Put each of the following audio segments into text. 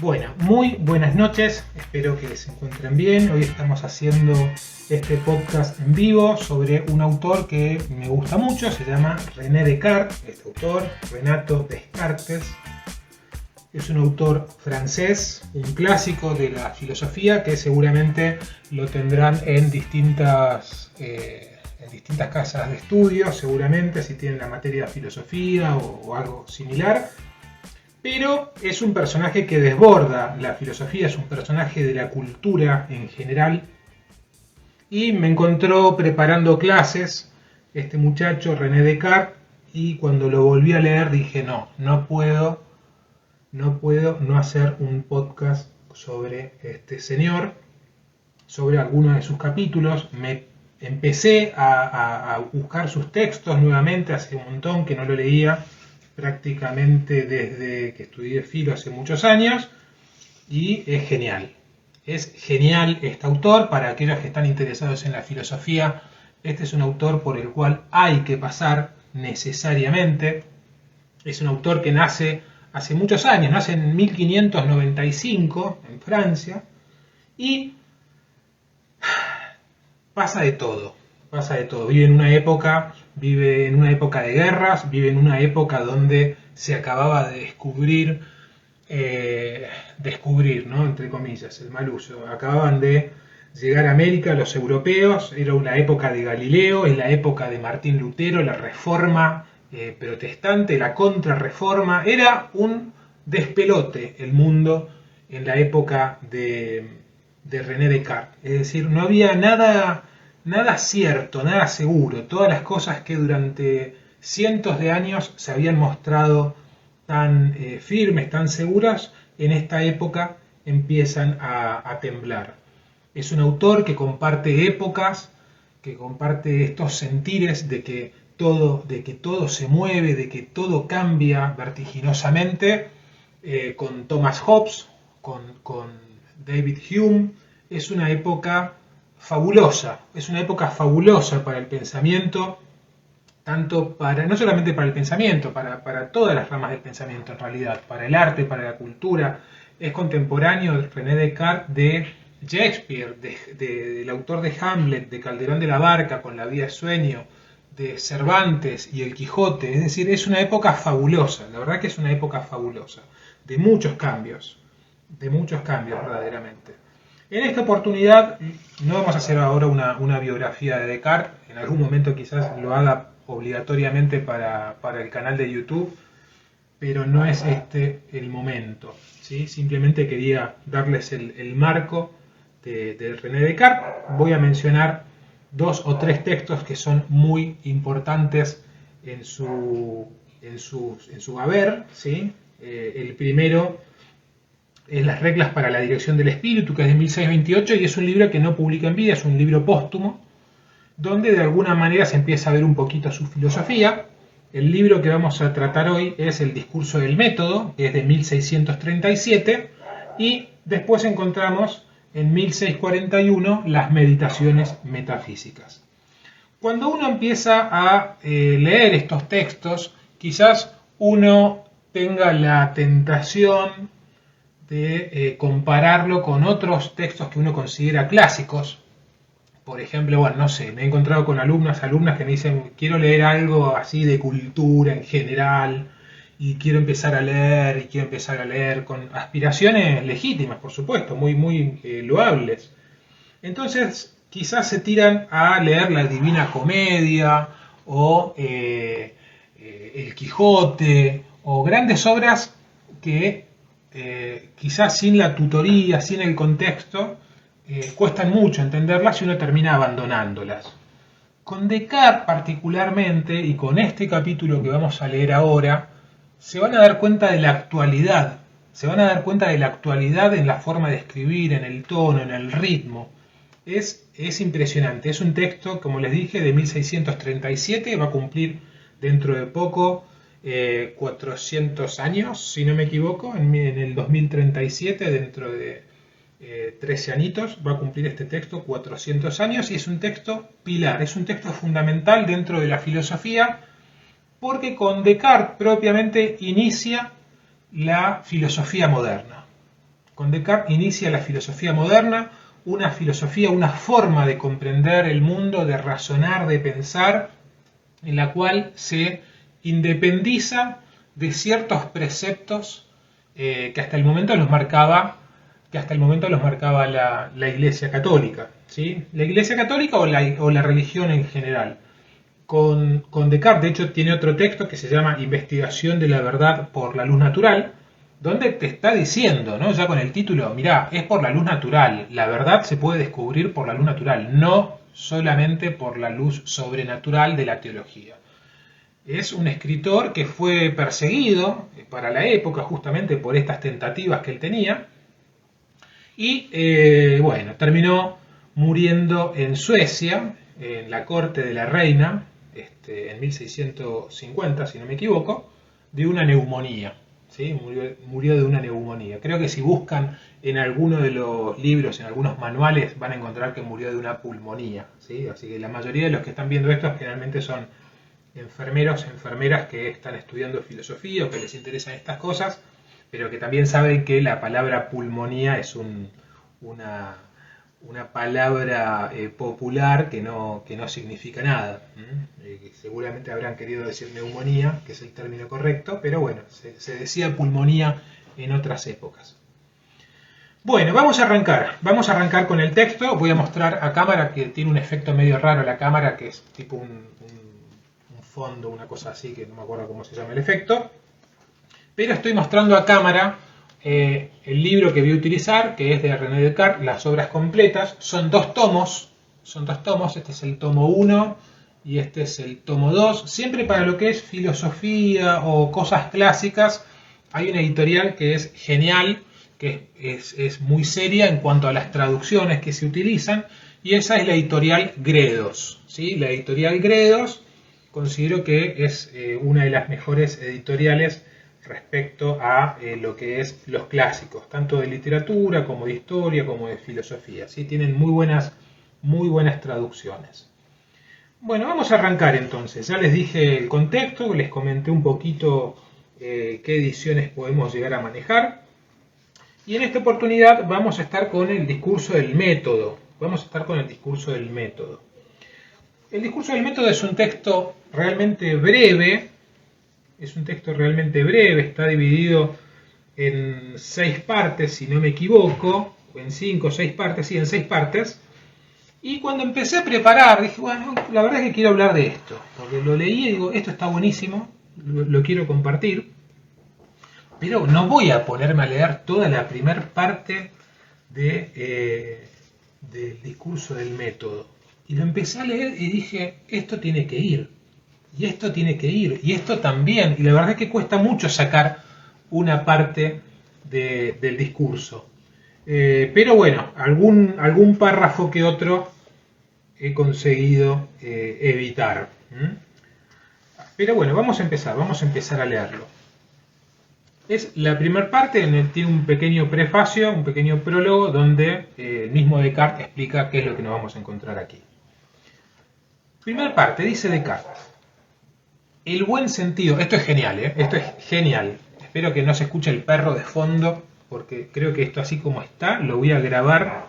Bueno, muy buenas noches, espero que se encuentren bien. Hoy estamos haciendo este podcast en vivo sobre un autor que me gusta mucho, se llama René Descartes. Este autor, Renato Descartes, es un autor francés, un clásico de la filosofía que seguramente lo tendrán en distintas casas de estudio, seguramente si tienen la materia de filosofía o algo similar. Pero es un personaje que desborda la filosofía, es un personaje de la cultura en general. Y me encontró preparando clases este muchacho, René Descartes, y cuando lo volví a leer dije, no puedo no hacer un podcast sobre este señor, sobre algunos de sus capítulos. Me empecé a buscar sus textos nuevamente, hace un montón que no lo leía, prácticamente desde que estudié filo hace muchos años, y es genial. Es genial este autor. Para aquellos que están interesados en la filosofía, este es un autor por el cual hay que pasar necesariamente. Es un autor que nace hace muchos años, nace en 1595 en Francia, y pasa de todo. Vive en una época de guerras, vive en una época donde se acababa de descubrir, ¿no? Entre comillas, el mal uso. Acababan de llegar a América los europeos, era una época de Galileo, es la época de Martín Lutero, la reforma protestante, la contrarreforma. Era un despelote el mundo en la época de René Descartes. Es decir, no había nada cierto, nada seguro. Todas las cosas que durante cientos de años se habían mostrado tan firmes, tan seguras, en esta época empiezan a temblar. Es un autor que comparte épocas, que comparte estos sentires de que todo se mueve, de que todo cambia vertiginosamente, con Thomas Hobbes, con David Hume. Es una época fabulosa para el pensamiento, no solamente para el pensamiento, para todas las ramas del pensamiento en realidad, para el arte, para la cultura. Es contemporáneo de René Descartes de Shakespeare, del autor de Hamlet, de Calderón de la Barca con La vida es sueño, de Cervantes y El Quijote. Es decir, es una época fabulosa, la verdad que es una época fabulosa, de muchos cambios verdaderamente. En esta oportunidad no vamos a hacer ahora una biografía de Descartes, en algún momento quizás lo haga obligatoriamente para el canal de YouTube, pero no es este el momento, ¿sí? Simplemente quería darles el marco de René Descartes. Voy a mencionar 2 o 3 textos que son muy importantes en su haber, ¿sí? El primero es Las reglas para la dirección del espíritu, que es de 1628, y es un libro que no publica en vida, es un libro póstumo, donde de alguna manera se empieza a ver un poquito su filosofía. El libro que vamos a tratar hoy es El discurso del método, que es de 1637, y después encontramos en 1641 Las meditaciones metafísicas. Cuando uno empieza a leer estos textos, quizás uno tenga la tentación de compararlo con otros textos que uno considera clásicos. Por ejemplo, me he encontrado con alumnas que me dicen, quiero leer algo así de cultura en general, y quiero empezar a leer con aspiraciones legítimas, por supuesto, muy loables. Entonces, quizás se tiran a leer la Divina Comedia, o El Quijote, o grandes obras que quizás sin la tutoría, sin el contexto, cuestan mucho entenderlas y uno termina abandonándolas. Con Descartes particularmente, y con este capítulo que vamos a leer ahora, se van a dar cuenta de la actualidad. Se van a dar cuenta de la actualidad en la forma de escribir, en el tono, en el ritmo. Es impresionante. Es un texto, como les dije, de 1637. Va a cumplir dentro de poco 400 años, si no me equivoco, en el 2037, dentro de 13 añitos, va a cumplir este texto 400 años, y es un texto pilar, es un texto fundamental dentro de la filosofía, porque con Descartes propiamente inicia la filosofía moderna. Con Descartes inicia la filosofía moderna, una filosofía, una forma de comprender el mundo, de razonar, de pensar, en la cual se independiza de ciertos preceptos que hasta el momento los marcaba la Iglesia Católica, ¿sí? La Iglesia Católica o la religión en general. Con Descartes, de hecho, tiene otro texto que se llama Investigación de la verdad por la luz natural, donde te está diciendo, ¿no? Ya con el título, mirá, es por la luz natural, la verdad se puede descubrir por la luz natural, no solamente por la luz sobrenatural de la teología. Es un escritor que fue perseguido para la época justamente por estas tentativas que él tenía y bueno, terminó muriendo en Suecia, en la corte de la reina, en 1650, si no me equivoco, de una neumonía. ¿Sí? Murió de una neumonía. Creo que si buscan en alguno de los libros, en algunos manuales, van a encontrar que murió de una pulmonía. ¿Sí? Así que la mayoría de los que están viendo esto generalmente son enfermeros, enfermeras que están estudiando filosofía o que les interesan estas cosas, pero que también saben que la palabra pulmonía es una palabra popular que no significa nada. Que seguramente habrán querido decir neumonía, que es el término correcto, pero bueno, se decía pulmonía en otras épocas. Bueno, vamos a arrancar con el texto. Voy a mostrar a cámara, que tiene un efecto medio raro la cámara, que es tipo un fondo, una cosa así, que no me acuerdo cómo se llama el efecto, pero estoy mostrando a cámara el libro que voy a utilizar, que es de René Descartes, Las obras completas. Son dos tomos, este es el tomo 1 y este es el tomo 2. Siempre para lo que es filosofía o cosas clásicas hay una editorial que es genial, que es muy seria en cuanto a las traducciones que se utilizan, y esa es la editorial Gredos, ¿sí? La editorial Gredos considero que es una de las mejores editoriales respecto a lo que es los clásicos, tanto de literatura como de historia como de filosofía, ¿sí? Tienen muy buenas traducciones. Bueno, vamos a arrancar entonces. Ya les dije el contexto, les comenté un poquito qué ediciones podemos llegar a manejar. Y en esta oportunidad vamos a estar con el discurso del método. El discurso del método es un texto realmente breve. Está dividido en 6 partes, si no me equivoco, o en 5 o 6 partes, sí, en 6 partes. Y cuando empecé a preparar, dije, bueno, la verdad es que quiero hablar de esto, porque lo leí y digo, esto está buenísimo, lo quiero compartir, pero no voy a ponerme a leer toda la primera parte del discurso del método. Y lo empecé a leer y dije, esto tiene que ir, y esto tiene que ir, y esto también. Y la verdad es que cuesta mucho sacar una parte del discurso. Pero bueno, algún párrafo que otro he conseguido evitar. Pero bueno, vamos a empezar a leerlo. Es la primera parte, tiene un pequeño prefacio, un pequeño prólogo, donde el mismo Descartes explica qué es lo que nos vamos a encontrar aquí. Primera parte, dice Descartes: el buen sentido. Esto es genial, esto es genial. Espero que no se escuche el perro de fondo, porque creo que esto así como está, lo voy a grabar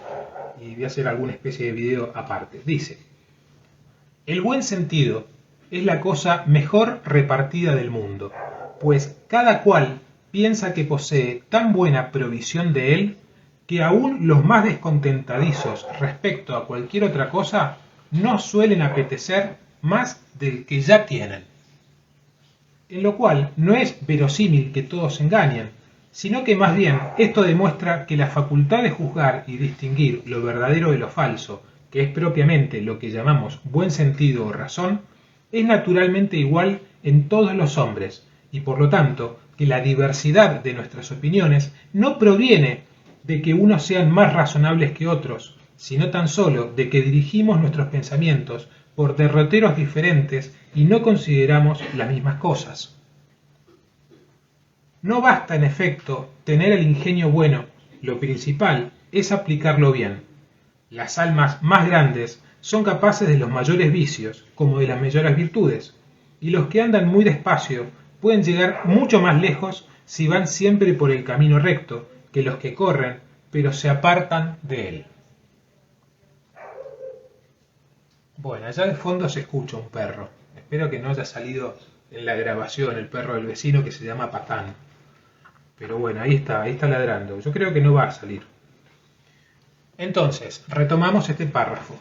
y voy a hacer alguna especie de video aparte. Dice: el buen sentido es la cosa mejor repartida del mundo, pues cada cual piensa que posee tan buena provisión de él, que aún los más descontentadizos respecto a cualquier otra cosa no suelen apetecer más del que ya tienen. En lo cual no es verosímil que todos engañen, sino que más bien esto demuestra que la facultad de juzgar y distinguir lo verdadero de lo falso, que es propiamente lo que llamamos buen sentido o razón, es naturalmente igual en todos los hombres, y por lo tanto que la diversidad de nuestras opiniones no proviene de que unos sean más razonables que otros, sino tan solo de que dirigimos nuestros pensamientos por derroteros diferentes y no consideramos las mismas cosas. No basta, en efecto, tener el ingenio bueno, lo principal es aplicarlo bien. Las almas más grandes son capaces de los mayores vicios como de las mayores virtudes, y los que andan muy despacio pueden llegar mucho más lejos si van siempre por el camino recto que los que corren, pero se apartan de él. Bueno, allá de fondo se escucha un perro. Espero que no haya salido en la grabación el perro del vecino que se llama Patán. Pero bueno, ahí está ladrando. Yo creo que no va a salir. Entonces, retomamos este párrafo.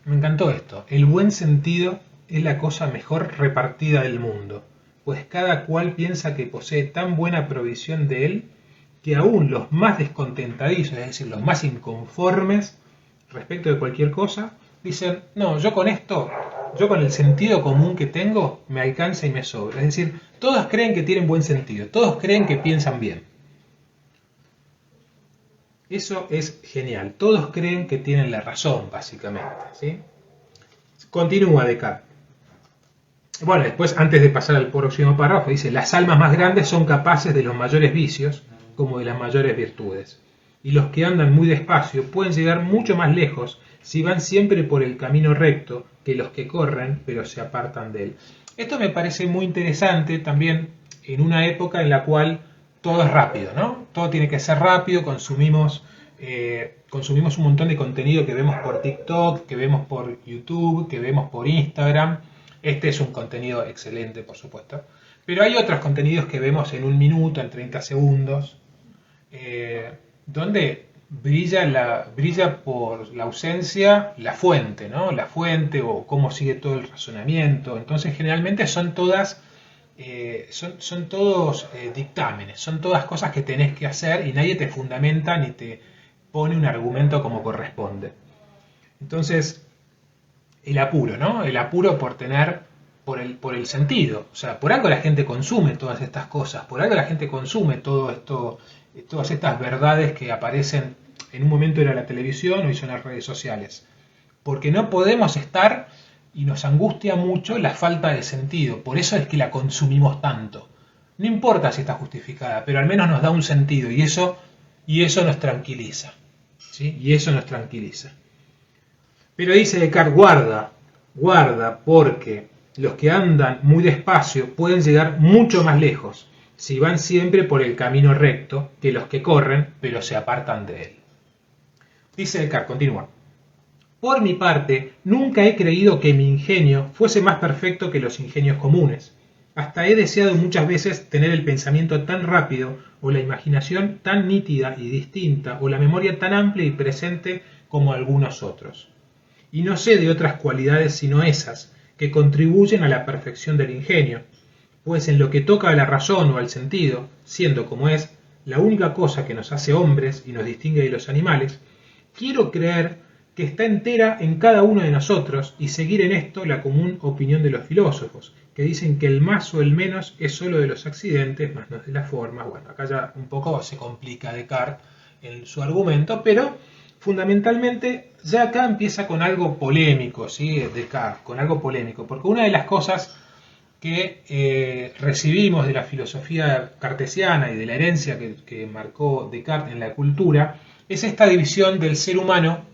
Me encantó esto. El buen sentido es la cosa mejor repartida del mundo, pues cada cual piensa que posee tan buena provisión de él que aún los más descontentadizos, es decir, los más inconformes respecto de cualquier cosa, dicen, no, yo con esto, yo con el sentido común que tengo, me alcanza y me sobra. Es decir, todos creen que tienen buen sentido, todos creen que piensan bien. Eso es genial, todos creen que tienen la razón, básicamente, ¿sí? Continúa Descartes. Bueno, después, antes de pasar al próximo párrafo, dice, las almas más grandes son capaces de los mayores vicios como de las mayores virtudes. Y los que andan muy despacio pueden llegar mucho más lejos si van siempre por el camino recto que los que corren pero se apartan de él. Esto me parece muy interesante también en una época en la cual todo es rápido, ¿no? Todo tiene que ser rápido, consumimos un montón de contenido que vemos por TikTok, que vemos por YouTube, que vemos por Instagram. Este es un contenido excelente, por supuesto. Pero hay otros contenidos que vemos en un minuto, en 30 segundos, donde brilla por la ausencia la fuente, ¿no? La fuente o cómo sigue todo el razonamiento. Entonces, generalmente son todos dictámenes, son todas cosas que tenés que hacer y nadie te fundamenta ni te pone un argumento como corresponde. Entonces, el apuro, ¿no? El apuro por el sentido. O sea, por algo la gente consume todas estas cosas, por algo la gente consume todo esto, todas estas verdades que aparecen en un momento era la televisión, hoy son las redes sociales. Porque no podemos estar, y nos angustia mucho la falta de sentido. Por eso es que la consumimos tanto. No importa si está justificada, pero al menos nos da un sentido y eso nos tranquiliza. ¿Sí? Y eso nos tranquiliza. Pero dice Descartes, guarda, porque los que andan muy despacio pueden llegar mucho más lejos si van siempre por el camino recto que los que corren, pero se apartan de él. Dice Descartes, continúa. Por mi parte, nunca he creído que mi ingenio fuese más perfecto que los ingenios comunes. Hasta he deseado muchas veces tener el pensamiento tan rápido, o la imaginación tan nítida y distinta, o la memoria tan amplia y presente como algunos otros. Y no sé de otras cualidades sino esas, que contribuyen a la perfección del ingenio, pues en lo que toca a la razón o al sentido, siendo como es la única cosa que nos hace hombres y nos distingue de los animales, quiero creer que está entera en cada uno de nosotros y seguir en esto la común opinión de los filósofos, que dicen que el más o el menos es solo de los accidentes, más no de las formas. Bueno, acá ya un poco se complica Descartes en su argumento, pero fundamentalmente ya acá empieza con algo polémico, ¿sí? Descartes, con algo polémico, porque una de las cosas que recibimos de la filosofía cartesiana y de la herencia que marcó Descartes en la cultura es esta división del ser humano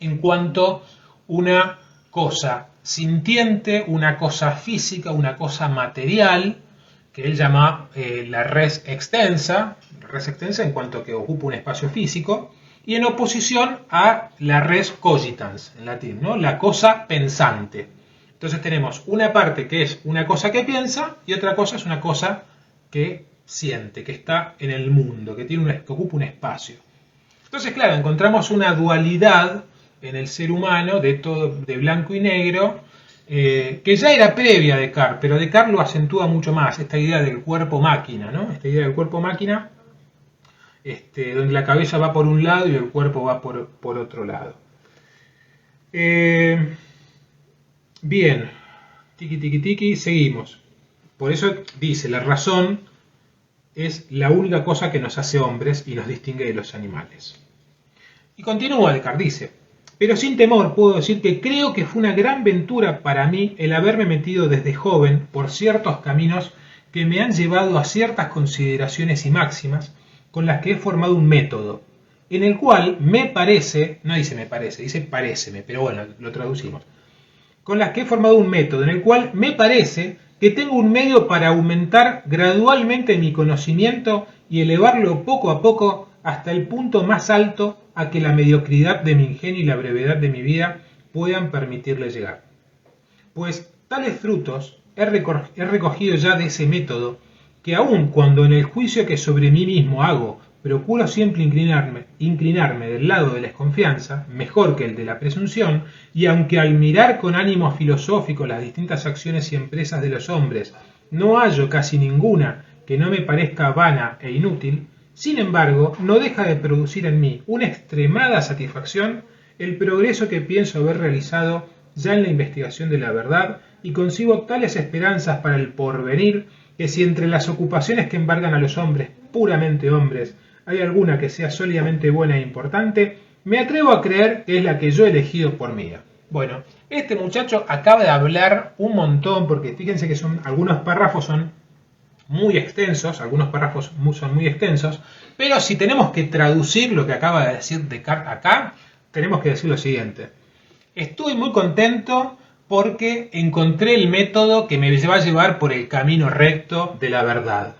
en cuanto una cosa sintiente, una cosa física, una cosa material, que él llama la res extensa en cuanto que ocupa un espacio físico, y en oposición a la res cogitans, en latín, ¿no? La cosa pensante. Entonces tenemos una parte que es una cosa que piensa y otra cosa es una cosa que siente, que está en el mundo, que ocupa un espacio. Entonces, claro, encontramos una dualidad en el ser humano de blanco y negro, que ya era previa a Descartes, pero Descartes lo acentúa mucho más, esta idea del cuerpo-máquina, ¿no? Esta idea del cuerpo-máquina, donde la cabeza va por un lado y el cuerpo va por otro lado. Bien, tiki, seguimos. Por eso dice, la razón es la única cosa que nos hace hombres y nos distingue de los animales. Y continúa Descartes, dice, pero sin temor puedo decir que creo que fue una gran ventura para mí el haberme metido desde joven por ciertos caminos que me han llevado a ciertas consideraciones y máximas con las que he formado un método, en el cual me parece, no dice me parece, dice paréceme, pero bueno, lo traducimos, con las que he formado un método en el cual me parece que tengo un medio para aumentar gradualmente mi conocimiento y elevarlo poco a poco hasta el punto más alto a que la mediocridad de mi ingenio y la brevedad de mi vida puedan permitirle llegar. Pues tales frutos he recogido ya de ese método, que aun cuando en el juicio que sobre mí mismo hago procuro siempre inclinarme del lado de la desconfianza, mejor que el de la presunción, y aunque al mirar con ánimo filosófico las distintas acciones y empresas de los hombres no hallo casi ninguna que no me parezca vana e inútil, sin embargo, no deja de producir en mí una extremada satisfacción el progreso que pienso haber realizado ya en la investigación de la verdad, y concibo tales esperanzas para el porvenir, que si entre las ocupaciones que embargan a los hombres, puramente hombres, hay alguna que sea sólidamente buena e importante, me atrevo a creer que es la que yo he elegido por mía. Bueno, este muchacho acaba de hablar un montón, porque fíjense que algunos párrafos son muy extensos, son muy extensos, pero si tenemos que traducir lo que acaba de decir Descartes acá, tenemos que decir lo siguiente. Estoy muy contento porque encontré el método que me va a llevar por el camino recto de la verdad.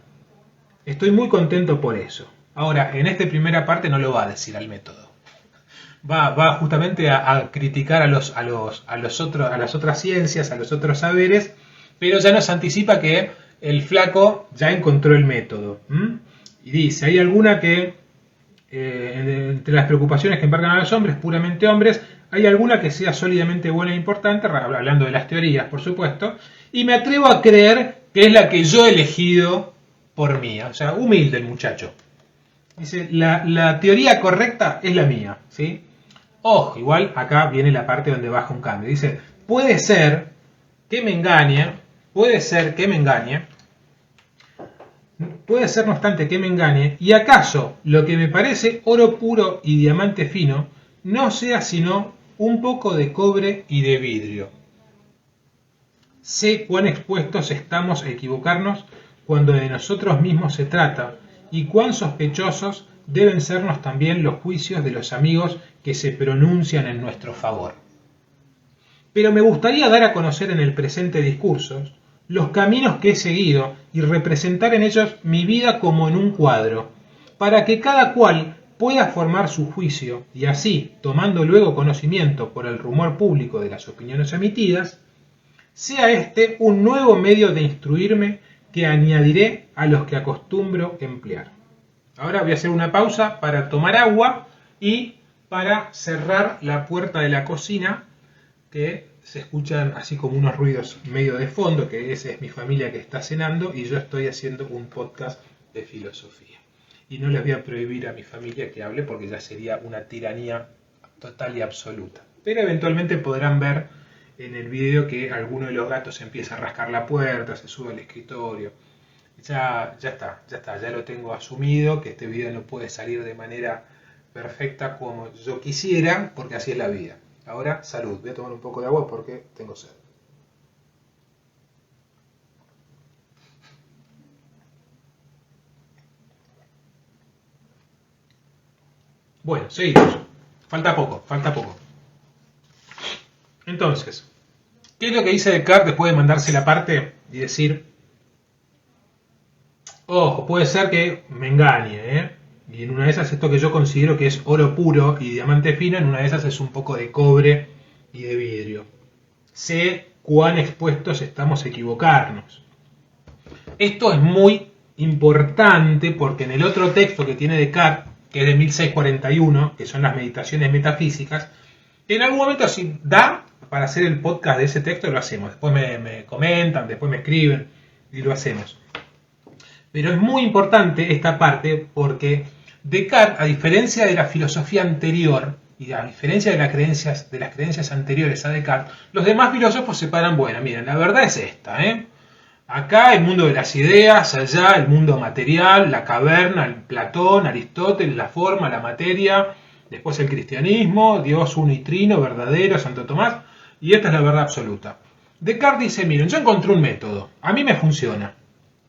Estoy muy contento por eso. Ahora, en esta primera parte no lo va a decir al método. Va justamente a criticar a las otras ciencias, a los otros saberes, pero ya nos anticipa que el flaco ya encontró el método. Y dice, hay alguna que, entre las preocupaciones que embargan a los hombres, puramente hombres, hay alguna que sea sólidamente buena e importante, hablando de las teorías, por supuesto, y me atrevo a creer que es la que yo he elegido por mía. O sea, humilde el muchacho. Dice, la teoría correcta es la mía, ¿sí? Ojo, igual acá viene la parte donde baja un cambio. Dice, puede ser que me engañe, puede ser no obstante que me engañe, y acaso lo que me parece oro puro y diamante fino no sea sino un poco de cobre y de vidrio. Sé cuán expuestos estamos a equivocarnos cuando de nosotros mismos se trata, y cuán sospechosos deben sernos también los juicios de los amigos que se pronuncian en nuestro favor. Pero me gustaría dar a conocer en el presente discurso los caminos que he seguido y representar en ellos mi vida como en un cuadro, para que cada cual pueda formar su juicio y así, tomando luego conocimiento por el rumor público de las opiniones emitidas, sea este un nuevo medio de instruirme que añadiré a los que acostumbro emplear. Ahora voy a hacer una pausa para tomar agua y para cerrar la puerta de la cocina, que se escuchan así como unos ruidos medio de fondo, que esa es mi familia que está cenando y yo estoy haciendo un podcast de filosofía. Y no les voy a prohibir a mi familia que hable porque ya sería una tiranía total y absoluta. Pero eventualmente podrán ver en el video que alguno de los gatos empieza a rascar la puerta, se sube al escritorio. Ya está, ya lo tengo asumido, que este video no puede salir de manera perfecta como yo quisiera, porque así es la vida. Ahora, salud. Voy a tomar un poco de agua porque tengo sed. Bueno, seguimos. Falta poco. Entonces, ¿qué es lo que dice Descartes después de mandarse la parte y decir, ojo, puede ser que me engañe, y en una de esas esto que yo considero que es oro puro y diamante fino, en una de esas es un poco de cobre y de vidrio. Sé cuán expuestos estamos a equivocarnos. Esto es muy importante porque en el otro texto que tiene Descartes, que es de 1641, que son las meditaciones metafísicas, en algún momento si da para hacer el podcast de ese texto, lo hacemos. Después me comentan, después me escriben y lo hacemos. Pero es muy importante esta parte porque Descartes, a diferencia de la filosofía anterior y a diferencia de las creencias anteriores a Descartes, los demás filósofos separan, bueno, miren, la verdad es esta, acá el mundo de las ideas, allá el mundo material, la caverna, el Platón, Aristóteles, la forma, la materia, después el cristianismo, Dios uno y trino, verdadero, Santo Tomás, y esta es la verdad absoluta. Descartes dice, miren, yo encontré un método, a mí me funciona,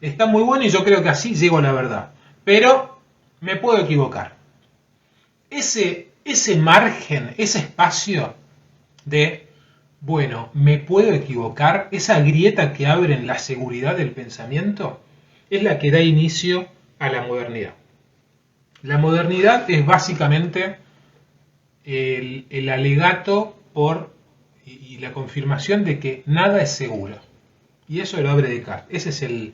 está muy bueno y yo creo que así llego a la verdad, pero me puedo equivocar. Ese margen, ese espacio de, bueno, me puedo equivocar, esa grieta que abre en la seguridad del pensamiento, es la que da inicio a la modernidad. La modernidad es básicamente el alegato y la confirmación de que nada es seguro. Y eso lo abre Descartes. Ese es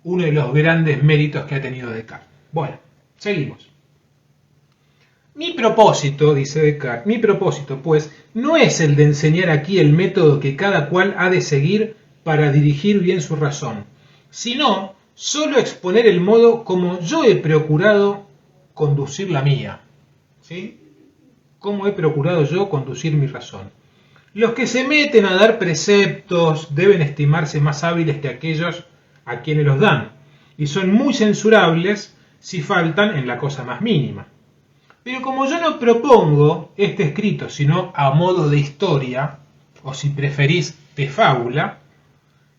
uno de los grandes méritos que ha tenido Descartes. Bueno, seguimos. Mi propósito, dice Descartes, mi propósito, pues, no es el de enseñar aquí el método que cada cual ha de seguir para dirigir bien su razón, sino solo exponer el modo como yo he procurado conducir la mía. ¿Sí? ¿Cómo he procurado yo conducir mi razón? Los que se meten a dar preceptos deben estimarse más hábiles que aquellos a quienes los dan, y son muy censurables si faltan en la cosa más mínima. Pero como yo no propongo este escrito sino a modo de historia, o si preferís de fábula,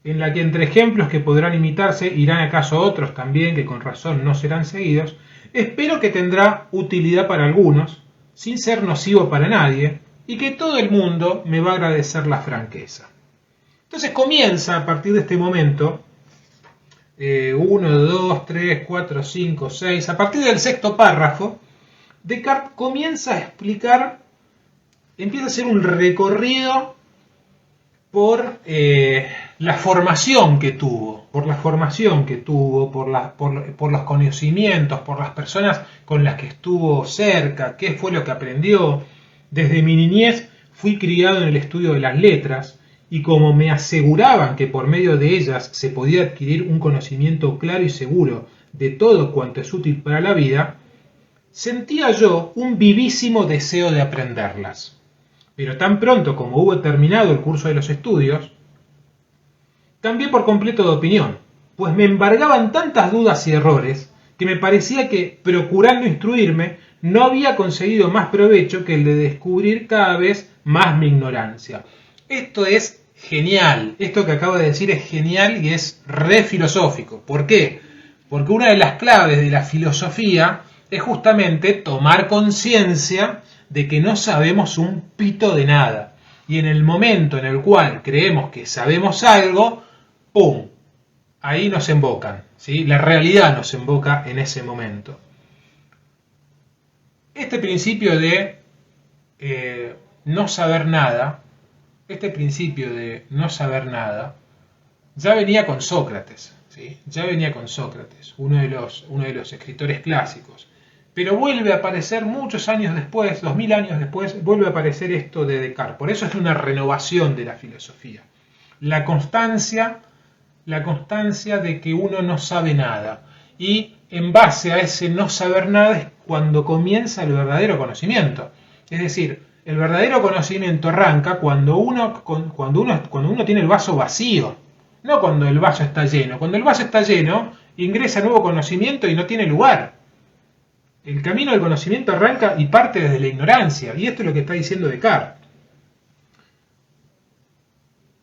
en la que entre ejemplos que podrán imitarse irán acaso otros también que con razón no serán seguidos, espero que tendrá utilidad para algunos, sin ser nocivo para nadie, y que todo el mundo me va a agradecer la franqueza. Entonces comienza a partir de este momento, 1, 2, 3, 4, 5, 6, a partir del sexto párrafo, Descartes comienza a explicar, empieza a hacer un recorrido por la formación que tuvo, por los conocimientos, por las personas con las que estuvo cerca, qué fue lo que aprendió. Desde mi niñez fui criado en el estudio de las letras, y como me aseguraban que por medio de ellas se podía adquirir un conocimiento claro y seguro de todo cuanto es útil para la vida, sentía yo un vivísimo deseo de aprenderlas. Pero tan pronto como hubo terminado el curso de los estudios, cambié por completo de opinión, pues me embargaban tantas dudas y errores que me parecía que, procurando instruirme, no había conseguido más provecho que el de descubrir cada vez más mi ignorancia. Esto es genial, esto que acabo de decir es genial y es re filosófico. ¿Por qué? Porque una de las claves de la filosofía es justamente tomar conciencia de que no sabemos un pito de nada. Y en el momento en el cual creemos que sabemos algo, ¡pum! Ahí nos embocan, ¿sí? La realidad nos emboca en ese momento. Este principio de no saber nada, ya venía con Sócrates, ¿sí? Ya venía con Sócrates, uno de los escritores clásicos. Pero vuelve a aparecer muchos años después, 2000 años después, vuelve a aparecer esto de Descartes. Por eso es una renovación de la filosofía. La constancia de que uno no sabe nada. Y en base a ese no saber nada es cuando comienza el verdadero conocimiento. Es decir, el verdadero conocimiento arranca cuando uno tiene el vaso vacío, no cuando el vaso está lleno. Cuando el vaso está lleno, ingresa nuevo conocimiento y no tiene lugar. El camino del conocimiento arranca y parte desde la ignorancia, y esto es lo que está diciendo Descartes.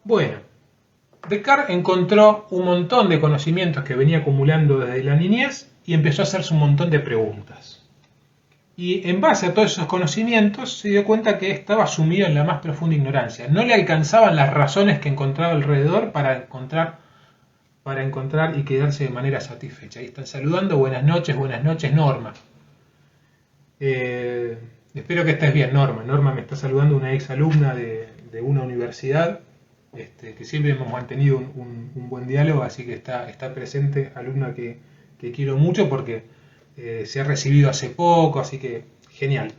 Bueno, Descartes encontró un montón de conocimientos que venía acumulando desde la niñez y empezó a hacerse un montón de preguntas. Y en base a todos esos conocimientos se dio cuenta que estaba sumido en la más profunda ignorancia. No le alcanzaban las razones que encontraba alrededor para encontrar y quedarse de manera satisfecha. Ahí están saludando, buenas noches Norma. Espero que estés bien, Norma. Norma me está saludando, una ex alumna de una universidad, que siempre hemos mantenido un buen diálogo, así que está presente, alumna que quiero mucho porque se ha recibido hace poco, así que genial.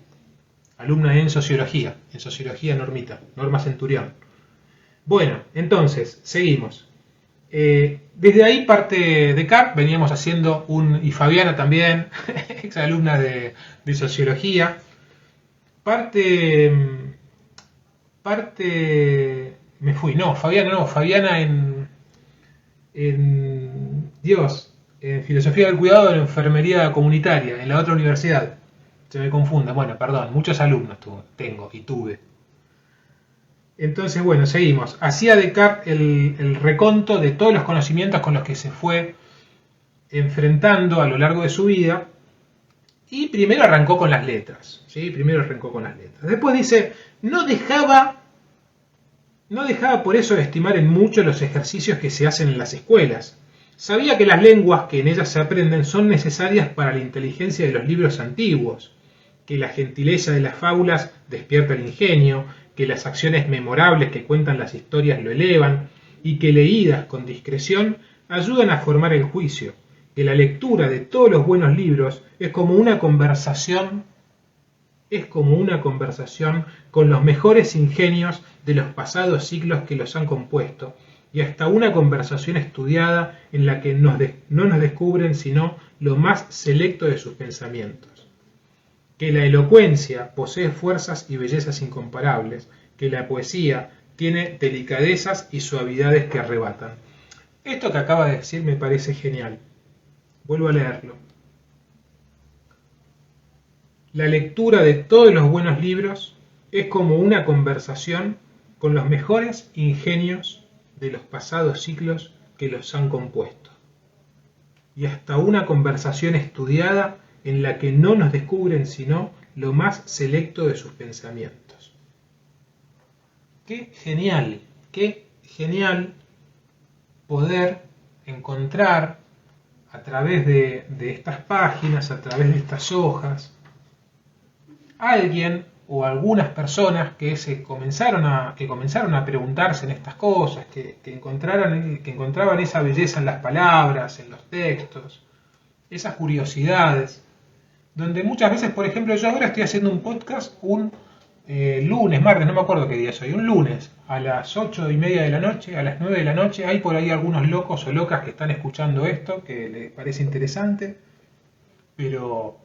Alumna en sociología Normita, Norma Centurión. Bueno, entonces, seguimos. Desde ahí parte Descartes, veníamos haciendo y Fabiana también, ex alumna de sociología, Fabiana en filosofía del cuidado de la enfermería comunitaria, en la otra universidad, se me confunda, bueno, perdón, muchos alumnos tuve. Entonces, bueno, seguimos. Hacía Descartes el reconto de todos los conocimientos con los que se fue enfrentando a lo largo de su vida, y primero arrancó con las letras, ¿sí? Después dice, no dejaba por eso de estimar en mucho los ejercicios que se hacen en las escuelas, Sabía que las lenguas que en ellas se aprenden son necesarias para la inteligencia de los libros antiguos, que la gentileza de las fábulas despierta el ingenio, que las acciones memorables que cuentan las historias lo elevan, y que leídas con discreción ayudan a formar el juicio, que la lectura de todos los buenos libros es como una conversación con los mejores ingenios de los pasados siglos que los han compuesto, y hasta una conversación estudiada en la que no nos descubren sino lo más selecto de sus pensamientos. Que la elocuencia posee fuerzas y bellezas incomparables, que la poesía tiene delicadezas y suavidades que arrebatan. Esto que acaba de decir me parece genial. Vuelvo a leerlo. La lectura de todos los buenos libros es como una conversación con los mejores ingenios de los pasados siglos que los han compuesto, y hasta una conversación estudiada en la que no nos descubren sino lo más selecto de sus pensamientos. Qué genial poder encontrar a través de estas páginas, a través de estas hojas, alguien o algunas personas que comenzaron a preguntarse en estas cosas, que encontraban esa belleza en las palabras, en los textos, esas curiosidades, donde muchas veces, por ejemplo, yo ahora estoy haciendo un podcast un lunes, martes, no me acuerdo qué día soy, un lunes, a las 8:30 de la noche, a las 9 de la noche, hay por ahí algunos locos o locas que están escuchando esto, que les parece interesante, pero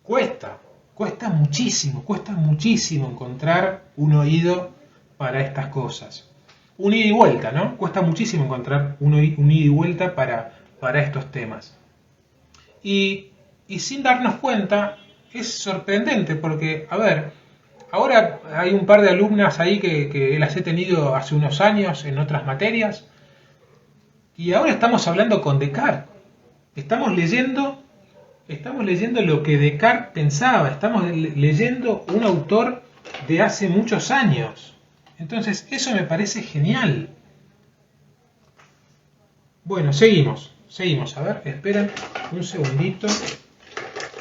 cuesta muchísimo encontrar un oído para estas cosas. Un ida y vuelta, ¿no? Cuesta muchísimo encontrar un ida y vuelta para estos temas. Y sin darnos cuenta, es sorprendente porque, a ver, ahora hay un par de alumnas ahí que las he tenido hace unos años en otras materias, y ahora estamos hablando con Descartes. Estamos leyendo lo que Descartes pensaba, estamos leyendo un autor de hace muchos años. Entonces, eso me parece genial. Bueno, seguimos. A ver, esperen un segundito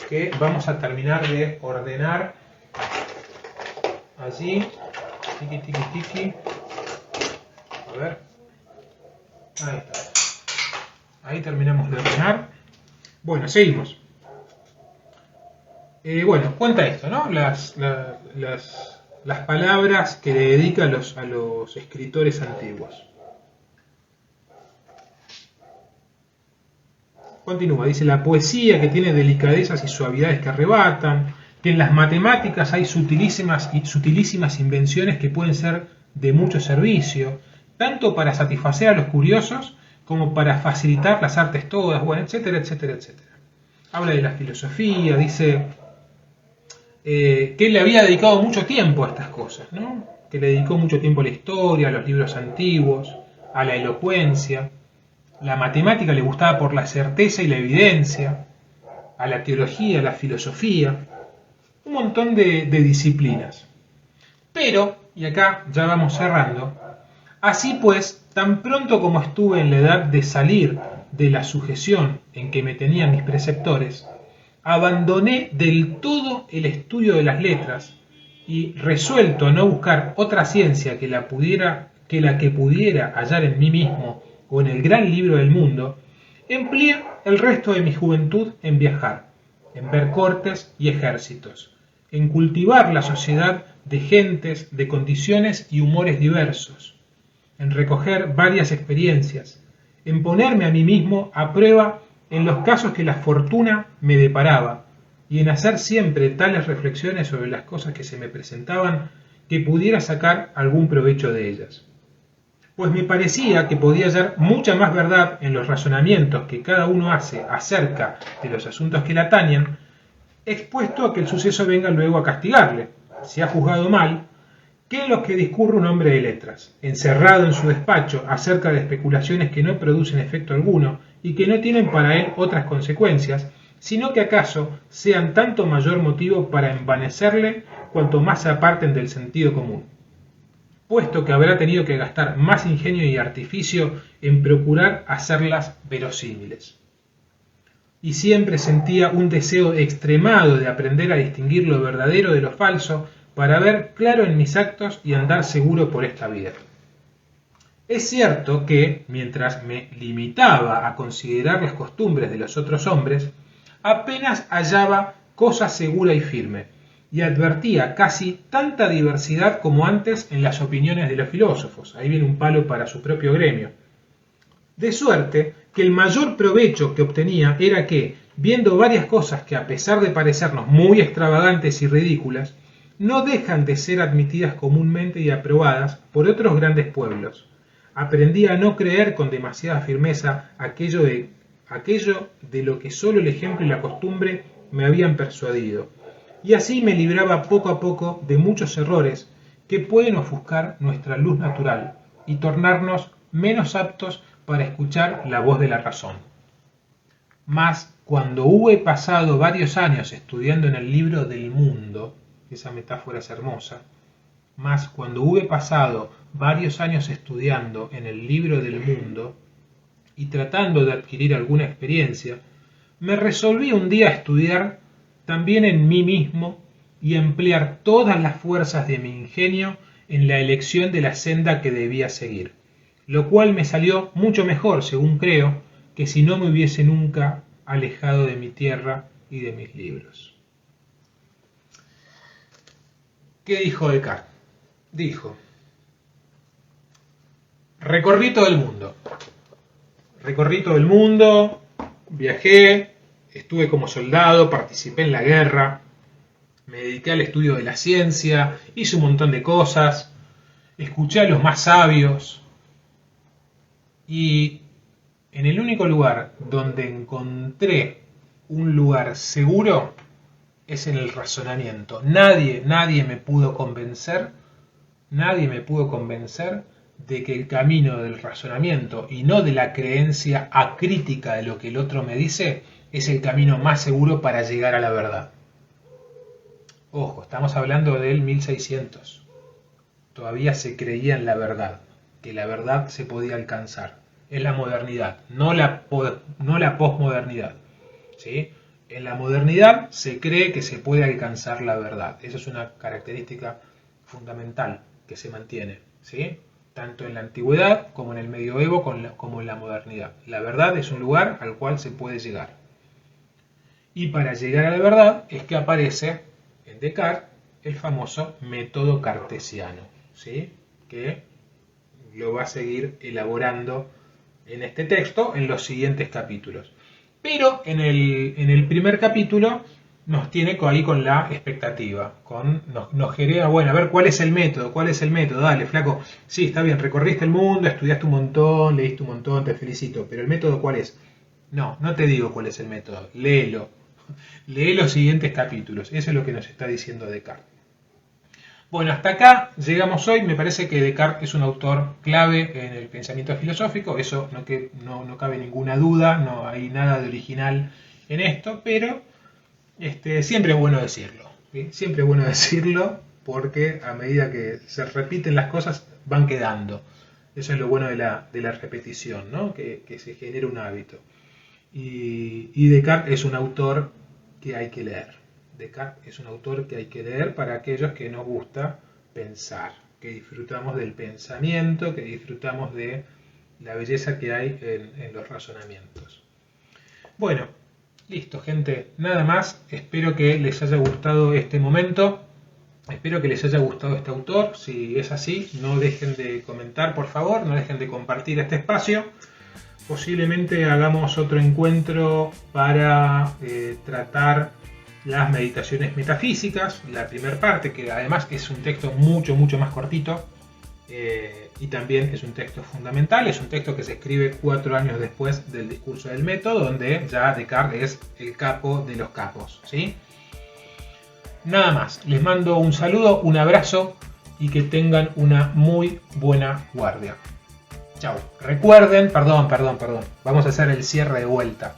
que vamos a terminar de ordenar allí. Tiki. A ver. Ahí está. Ahí terminamos de ordenar. Bueno, seguimos. Bueno, cuenta esto, ¿no? Las palabras que le dedica a los escritores antiguos. Continúa, dice: la poesía que tiene delicadezas y suavidades que arrebatan, que en las matemáticas hay sutilísimas invenciones que pueden ser de mucho servicio, tanto para satisfacer a los curiosos como para facilitar las artes todas, bueno, etcétera. Habla de la filosofía, dice que él le había dedicado mucho tiempo a estas cosas, ¿no? Que le dedicó mucho tiempo a la historia, a los libros antiguos, a la elocuencia. La matemática le gustaba por la certeza y la evidencia, a la teología, a la filosofía, un montón de disciplinas. Pero, y acá ya vamos cerrando, así pues, tan pronto como estuve en la edad de salir de la sujeción en que me tenían mis preceptores, abandoné del todo el estudio de las letras y, resuelto a no buscar otra ciencia que la que pudiera hallar en mí mismo o en el gran libro del mundo, empleé el resto de mi juventud en viajar, en ver cortes y ejércitos, en cultivar la sociedad de gentes, de condiciones y humores diversos, en recoger varias experiencias, en ponerme a mí mismo a prueba en los casos que la fortuna me deparaba, y en hacer siempre tales reflexiones sobre las cosas que se me presentaban que pudiera sacar algún provecho de ellas. Pues me parecía que podía hallar mucha más verdad en los razonamientos que cada uno hace acerca de los asuntos que le atañen, expuesto a que el suceso venga luego a castigarle, si ha juzgado mal, que en los que discurre un hombre de letras, encerrado en su despacho acerca de especulaciones que no producen efecto alguno y que no tienen para él otras consecuencias, sino que acaso sean tanto mayor motivo para envanecerle cuanto más se aparten del sentido común. puesto que habrá tenido que gastar más ingenio y artificio en procurar hacerlas verosímiles. Y siempre sentía un deseo extremado de aprender a distinguir lo verdadero de lo falso para ver claro en mis actos y andar seguro por esta vida. Es cierto que, mientras me limitaba a considerar las costumbres de los otros hombres, apenas hallaba cosa segura y firme, y advertía casi tanta diversidad como antes en las opiniones de los filósofos. Ahí viene un palo para su propio gremio. De suerte que el mayor provecho que obtenía era que, viendo varias cosas que a pesar de parecernos muy extravagantes y ridículas, no dejan de ser admitidas comúnmente y aprobadas por otros grandes pueblos, aprendí a no creer con demasiada firmeza aquello de lo que sólo el ejemplo y la costumbre me habían persuadido, y así me libraba poco a poco de muchos errores que pueden ofuscar nuestra luz natural y tornarnos menos aptos para escuchar la voz de la razón. Mas cuando hube pasado varios años estudiando en el libro del mundo, esa metáfora es hermosa, mas cuando hube pasado varios años estudiando en el libro del mundo y tratando de adquirir alguna experiencia, me resolví un día a estudiar también en mí mismo y emplear todas las fuerzas de mi ingenio en la elección de la senda que debía seguir, lo cual me salió mucho mejor, según creo, que si no me hubiese nunca alejado de mi tierra y de mis libros. ¿Qué dijo Descartes? Dijo: recorrí todo el mundo, viajé, estuve como soldado, participé en la guerra, me dediqué al estudio de la ciencia, hice un montón de cosas, escuché a los más sabios, y en el único lugar donde encontré un lugar seguro es en el razonamiento. Nadie me pudo convencer de que el camino del razonamiento y no de la creencia acrítica de lo que el otro me dice es el camino más seguro para llegar a la verdad. Ojo, estamos hablando del 1600. Todavía se creía en la verdad, que la verdad se podía alcanzar. Es la modernidad, no la posmodernidad, ¿sí? En la modernidad se cree que se puede alcanzar la verdad. Esa es una característica fundamental que se mantiene, ¿sí? Tanto en la antigüedad como en el medioevo como en la modernidad. La verdad es un lugar al cual se puede llegar. Y para llegar a la verdad es que aparece en Descartes el famoso método cartesiano, ¿sí? Que lo va a seguir elaborando en este texto en los siguientes capítulos. Pero en el primer capítulo nos tiene ahí con la expectativa, nos genera, bueno, a ver, ¿cuál es el método? Dale, flaco, sí, está bien, recorriste el mundo, estudiaste un montón, leíste un montón, te felicito, pero ¿el método cuál es? No te digo cuál es el método, léelo, lee los siguientes capítulos, eso es lo que nos está diciendo Descartes. Bueno, hasta acá llegamos hoy. Me parece que Descartes es un autor clave en el pensamiento filosófico, eso no cabe ninguna duda, no hay nada de original en esto, pero siempre es bueno decirlo, ¿sí? Siempre es bueno decirlo porque a medida que se repiten las cosas van quedando. Eso es lo bueno de la repetición, ¿no? Que se genera un hábito. Y Descartes es un autor que hay que leer. Descartes es un autor que hay que leer para aquellos que nos gusta pensar, que disfrutamos del pensamiento, que disfrutamos de la belleza que hay en los razonamientos. Bueno, listo, gente, nada más. Espero que les haya gustado este momento, espero que les haya gustado este autor. Si es así, no dejen de comentar, por favor, no dejen de compartir este espacio. Posiblemente hagamos otro encuentro para tratar las meditaciones metafísicas, la primera parte, que además es un texto mucho más cortito, y también es un texto fundamental, es un texto que se escribe 4 años después del discurso del método, donde ya Descartes es el capo de los capos, ¿sí? Nada más, les mando un saludo, un abrazo y que tengan una muy buena guardia. Chao. Recuerden, perdón, vamos a hacer el cierre de vuelta.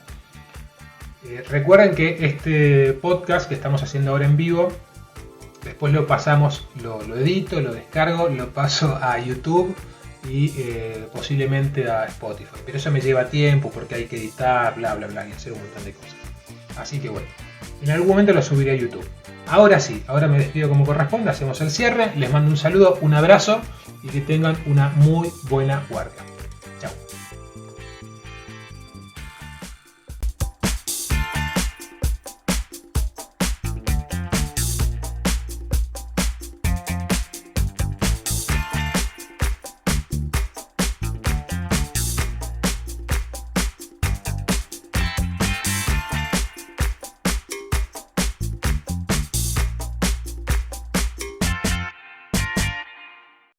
Recuerden que este podcast que estamos haciendo ahora en vivo Después lo pasamos, lo edito, lo descargo, lo paso a YouTube y posiblemente a Spotify. Pero eso me lleva tiempo porque hay que editar, bla bla bla, y hacer un montón de cosas. Así que bueno, en algún momento lo subiré a YouTube. Ahora sí, ahora me despido como corresponde, hacemos el cierre, les mando un saludo, un abrazo y que tengan una muy buena guardia.